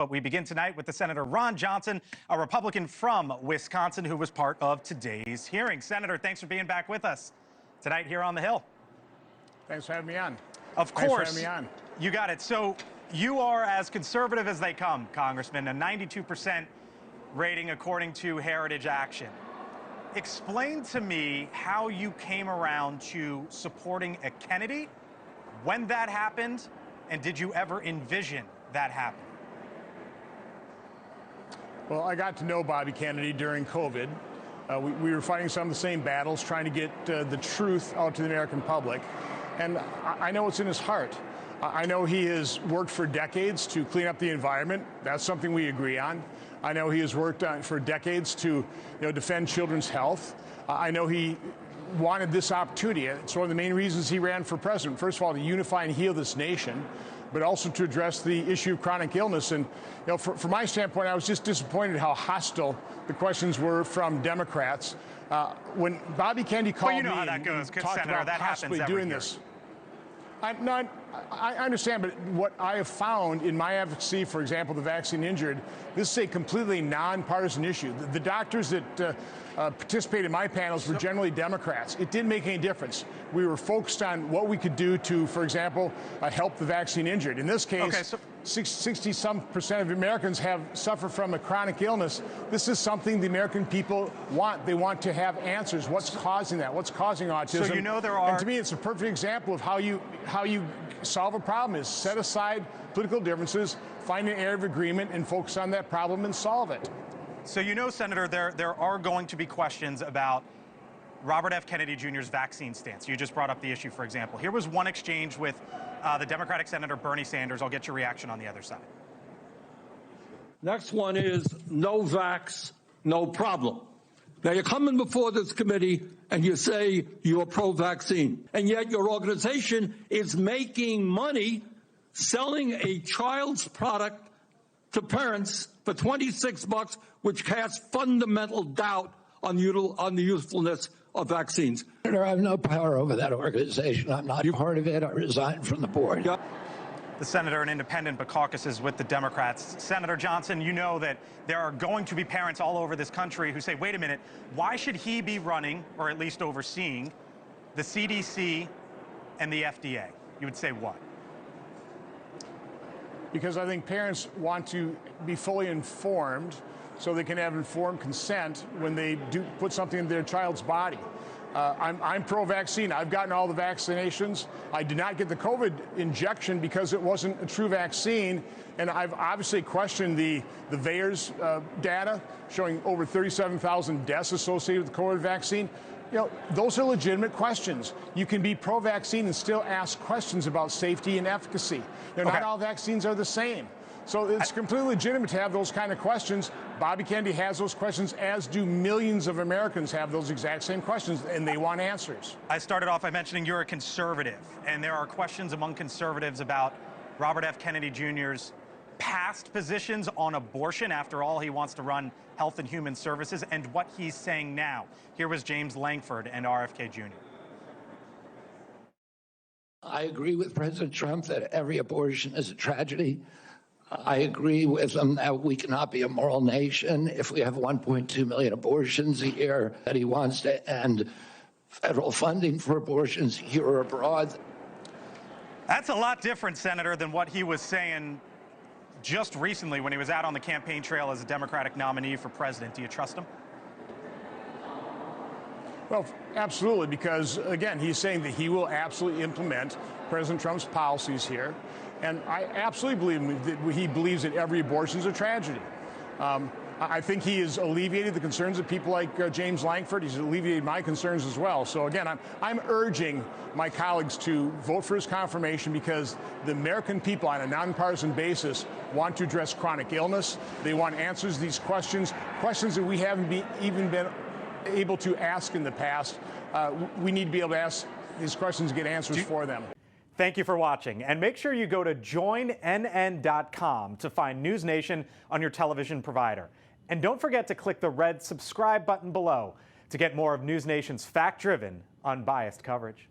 But we begin tonight with the Senator Ron Johnson, a Republican from Wisconsin, who was part of today's hearing. Senator, thanks for being back with us tonight here on the Hill. Thanks for having me on. Of course. Thanks for having me on. You got it. So you are as conservative as they come, Congressman, a 92% rating according to Heritage Action. Explain to me how you came around to supporting a Kennedy, when that happened, and did you ever envision that happening? Well, I got to know Bobby Kennedy during COVID. We were fighting some of the same battles, trying to get the truth out to the American public. And I know what's in his heart. I know he has worked for decades to clean up the environment. That's something we agree on. I know he has worked for decades to defend children's health. I know he wanted this opportunity. It's one of the main reasons he ran for president. First of all, to unify and heal this nation, but also to address the issue of chronic illness. And from my standpoint, I was just disappointed how hostile the questions were from Democrats. When Bobby Kennedy called me how that and goes, talked Senator, about that possibly happens every doing year. this. I understand, but what I have found in my advocacy, for example, the vaccine injured, this is a completely nonpartisan issue. The doctors that participated in my panels were generally Democrats. It didn't make any difference. We were focused on what we could do to, for example, help the vaccine injured. In this case, 60-some% of Americans have suffered from a chronic illness. This is something the American people want. They want to have answers. What's causing that? What's causing autism? So there are. And to me, it's a perfect example of how you solve a problem is set aside political differences, find an area of agreement, and focus on that problem and solve it. So Senator, there are going to be questions about Robert F. Kennedy Jr.'s vaccine stance. You just brought up the issue, for example. Here was one exchange with the Democratic Senator Bernie Sanders. I'll get your reaction on the other side. Next one is no vax, no problem. Now, you're coming before this committee and you say you're pro-vaccine, and yet your organization is making money selling a child's product to parents for $26, which casts fundamental doubt on the usefulness of vaccines. Senator, I have no power over that organization. I'm not part of it. I resigned from the board. Yep. The senator, an independent, but caucuses with the Democrats. Senator Johnson, you know that there are going to be parents all over this country who say, wait a minute, why should he be running, or at least overseeing, the CDC and the FDA? You would say what? Because I think parents want to be fully informed so they can have informed consent when they do put something in their child's body. I'm pro-vaccine. I've gotten all the vaccinations. I did not get the COVID injection because it wasn't a true vaccine. And I've obviously questioned the VAERS data showing over 37,000 deaths associated with the COVID vaccine. Those are legitimate questions. You can be pro-vaccine and still ask questions about safety and efficacy. Not all vaccines are the same. So it's completely legitimate to have those kind of questions. Bobby Kennedy has those questions, as do millions of Americans have those exact same questions, and they want answers. I started off by mentioning you're a conservative, and there are questions among conservatives about Robert F. Kennedy Jr.'s past positions on abortion. After all, he wants to run Health and Human Services, and what he's saying now. Here was James Lankford and RFK Jr. I agree with President Trump that every abortion is a tragedy. I agree with him that we cannot be a moral nation if we have 1.2 million abortions a year, that he wants to end federal funding for abortions here or abroad. That's a lot different, Senator, than what he was saying just recently when he was out on the campaign trail as a Democratic nominee for president. Do you trust him? Well, absolutely, because, again, he's saying that he will absolutely implement President Trump's policies here. And I absolutely believe that he believes that every abortion is a tragedy. I think he has alleviated the concerns of people like James Lankford. He's alleviated my concerns as well. So, again, I'm urging my colleagues to vote for his confirmation because the American people, on a nonpartisan basis, want to address chronic illness. They want answers to these questions that we haven't even been able to ask in the past. We need to be able to ask these questions and get answers for them. Thank you for watching, and make sure you go to joinnn.com to find NewsNation on your television provider. And don't forget to click the red subscribe button below to get more of NewsNation's fact-driven, unbiased coverage.